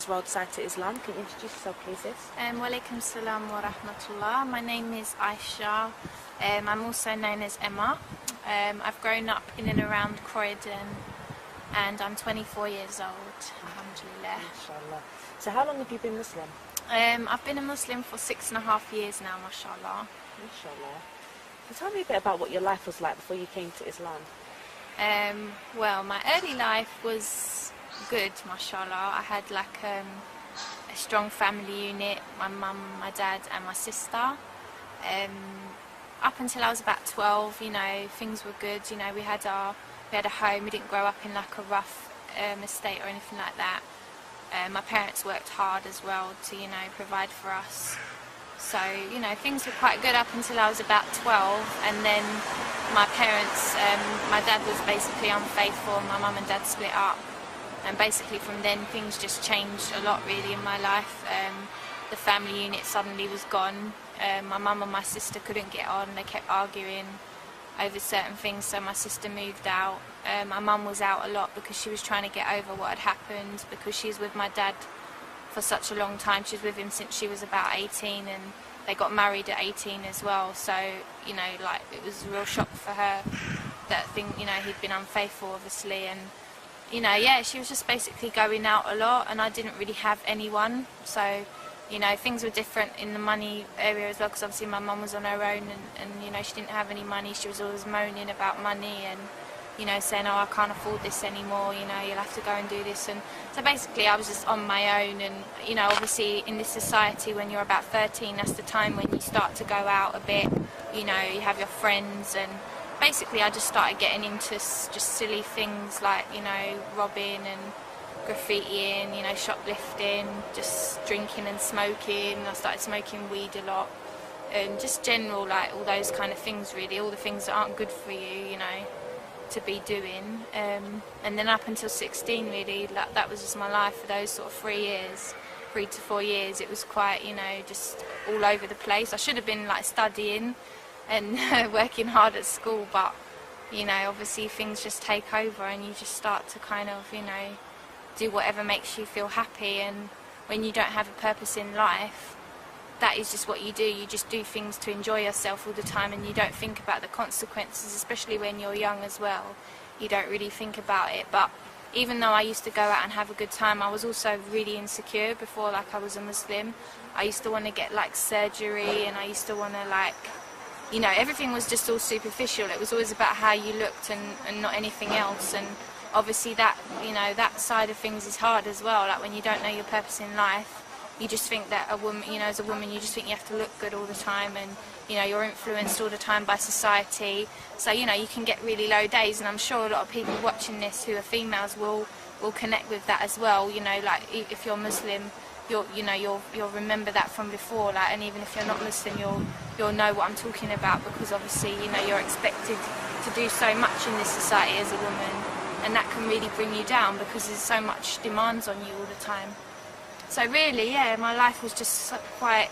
World side to Islam. Can you introduce yourself, please, sis? Walaikum salam wa rahmatullah. My name is Aisha. I'm also known as Emma. I've grown up in and around Croydon and I'm 24 years old, alhamdulillah. Mashallah. So how long have you been Muslim? I've been a Muslim for 6.5 years now, mashallah. Mashallah. So tell me a bit about what your life was like before you came to Islam. Well, my early life was good, mashallah. I had like a strong family unit, my mum, my dad and my sister. Up until I was about 12, you know, things were good. You know, we had a home. We didn't grow up in like a rough estate or anything like that. My parents worked hard as well to, you know, provide for us. So, you know, things were quite good up until I was about 12, and then my parents, my dad was basically unfaithful, my mum and dad split up, and basically from then things just changed a lot really in my life. The family unit suddenly was gone. My mum and my sister couldn't get on, they kept arguing over certain things, so my sister moved out. My mum was out a lot because she was trying to get over what had happened, because she's with my dad for such a long time. She was with him since she was about 18, and they got married at 18 as well, so, you know, like, it was a real shock for her that thing, you know, he'd been unfaithful obviously, and, you know, yeah, she was just basically going out a lot, and I didn't really have anyone, so, you know, things were different in the money area as well, because obviously my mum was on her own, and, you know, she didn't have any money. She was always moaning about money and, you know, saying, oh, I can't afford this anymore, you know, you'll have to go and do this. And so basically I was just on my own, and, you know, obviously in this society when you're about 13, that's the time when you start to go out a bit, you know, you have your friends, and basically I just started getting into just silly things like, you know, robbing and graffitiing, you know, shoplifting, just drinking and smoking. I started smoking weed a lot, and just general, like, all those kind of things really, all the things that aren't good for you, you know, to be doing. And then up until 16 really, that was just my life for those sort of 3 to 4 years. It was quite, you know, just all over the place. I should have been like studying and working hard at school, but, you know, obviously things just take over and you just start to kind of, you know, do whatever makes you feel happy. And when you don't have a purpose in life, that is just what you do. You just do things to enjoy yourself all the time, and you don't think about the consequences, especially when you're young as well. You don't really think about it. But even though I used to go out and have a good time, I was also really insecure before, like, I was a Muslim. I used to want to get like surgery, and I used to want to, like, you know, everything was just all superficial. It was always about how you looked and not anything else. And obviously that, you know, that side of things is hard as well. Like, when you don't know your purpose in life, you just think that a woman, you know, as a woman, you just think you have to look good all the time, and, you know, you're influenced all the time by society. So, you know, you can get really low days, and I'm sure a lot of people watching this who are females will connect with that as well. You know, like, if you're Muslim, you'll remember that from before, like, and even if you're not Muslim, you'll know what I'm talking about, because obviously, you know, you're expected to do so much in this society as a woman, and that can really bring you down because there's so much demands on you all the time. So really, yeah, my life was just quite,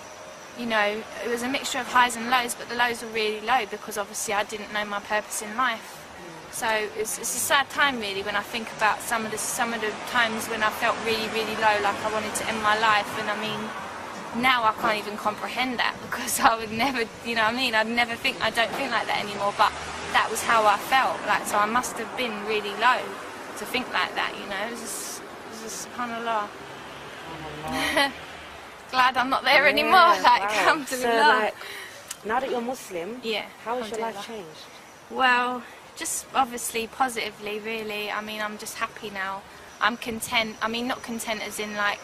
you know, it was a mixture of highs and lows, but the lows were really low because obviously I didn't know my purpose in life. So it's a sad time really when I think about some of the times when I felt really, really low, like I wanted to end my life. And I mean, now I can't even comprehend that, because I would never, you know what I mean, I don't think like that anymore, but that was how I felt. Like, so I must have been really low to think like that, you know. It was just subhanallah. Glad I'm not there anymore, like, wow. alhamdulillah. So, like, now that you're Muslim, yeah, how has your life changed? Well, just obviously positively really. I mean, I'm just happy now. I'm content. I mean, not content as in like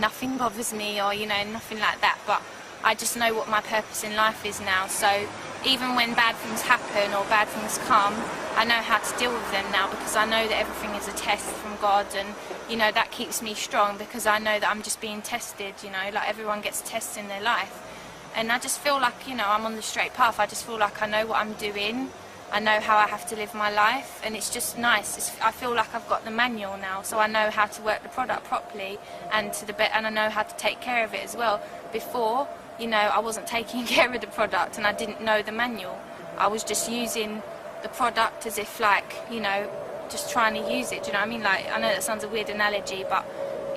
nothing bothers me or, you know, nothing like that, but I just know what my purpose in life is now. So even when bad things happen or bad things come, I know how to deal with them now, because I know that everything is a test from God, and, you know, that keeps me strong because I know that I'm just being tested, you know, like everyone gets tests in their life. And I just feel like, you know, I'm on the straight path. I just feel like I know what I'm doing. I know how I have to live my life, and it's just nice. I feel like I've got the manual now, so I know how to work the product properly and and I know how to take care of it as well. Before, you know, I wasn't taking care of the product and I didn't know the manual. I was just using the product as if, like, you know, just trying to use it. Do you know what I mean? Like, I know that sounds a weird analogy, but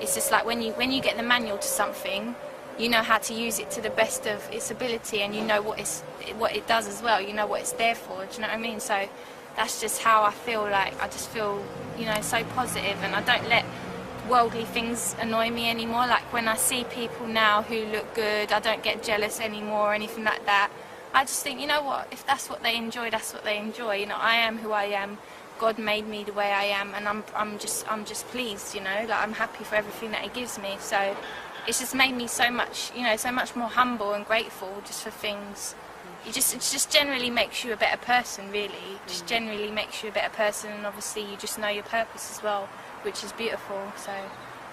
it's just like when you get the manual to something, you know how to use it to the best of its ability, and you know what it does as well. You know what it's there for. Do you know what I mean? So that's just how I feel. Like I just feel, you know, so positive, and I don't let worldly things annoy me anymore. Like when I see people now who look good, I don't get jealous anymore or anything like that. I just think, you know what, if that's what they enjoy, that's what they enjoy. You know, I am who I am. God made me the way I am, and I'm just pleased. You know, like I'm happy for everything that He gives me. So it's just made me so much, you know, so much more humble and grateful just for things. It just generally makes you a better person, really. It just generally makes you a better person, and obviously you just know your purpose as well, which is beautiful. So,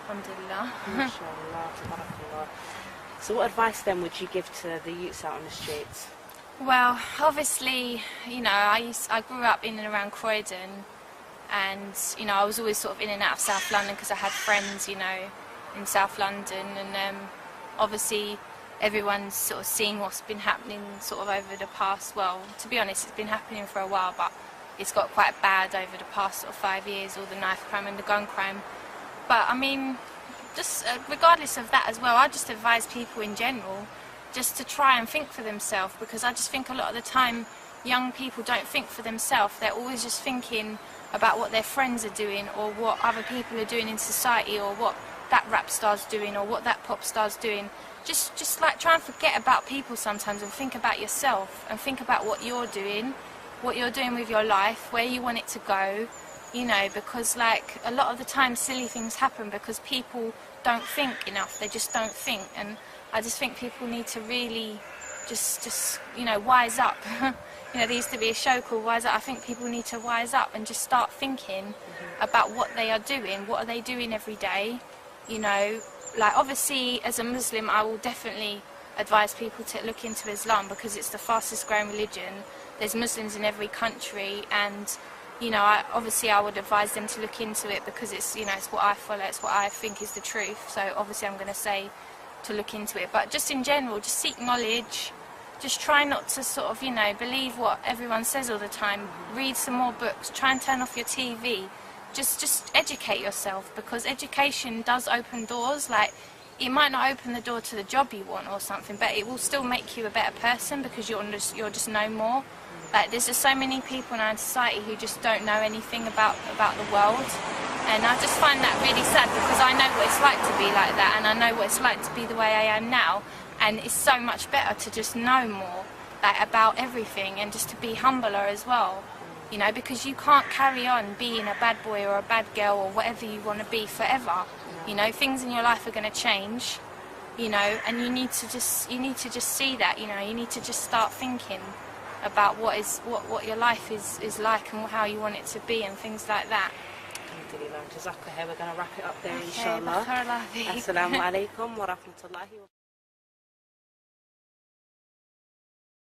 alhamdulillah. MashaAllah, tabarakallah. So what advice then would you give to the youths out on the streets? Well, obviously, you know, I grew up in and around Croydon, and, you know, I was always sort of in and out of South London because I had friends, you know, in South London, and obviously everyone's sort of seeing what's been happening sort of over the past, well, to be honest, it's been happening for a while, but it's got quite bad over the past sort of 5 years, all the knife crime and the gun crime. But I mean, just regardless of that as well, I just advise people in general just to try and think for themselves, because I just think a lot of the time young people don't think for themselves. They're always just thinking about what their friends are doing, or what other people are doing in society, or what that rap star's doing, or what that pop star's doing. Just like try and forget about people sometimes and think about yourself, and think about what you're doing with your life, where you want it to go, you know, because like a lot of the time silly things happen because people don't think enough. They just don't think, and I just think people need to really just you know, wise up. You know, there used to be a show called Wise Up. I think people need to wise up and just start thinking about what they are doing. What are they doing every day? You know, like obviously as a Muslim I will definitely advise people to look into Islam because it's the fastest growing religion. There's Muslims in every country, and you know, obviously I would advise them to look into it because it's, you know, it's what I follow, it's what I think is the truth. So obviously I'm going to say to look into it, but just in general, just seek knowledge. Just try not to sort of, you know, believe what everyone says all the time. Read some more books. Try and turn off your TV. Just educate yourself, because education does open doors. Like, it might not open the door to the job you want or something, but it will still make you a better person because you'll just know more. Like, there's just so many people now in society who just don't know anything about the world, and I just find that really sad because I know what it's like to be like that, and I know what it's like to be the way I am now, and it's so much better to just know more, like, about everything, and just to be humbler as well, you know, because you can't carry on being a bad boy or a bad girl or whatever you want to be forever. You know, things in your life are going to change, you know, and you need to just see that, you know, you need to just start thinking about what your life is like and how you want it to be and things like that. Alhamdulillah. Jazakallah. We're going to wrap it up there, Okay, inshallah. barakallah feek. Assalamu alaikum wa rahmatullahi wa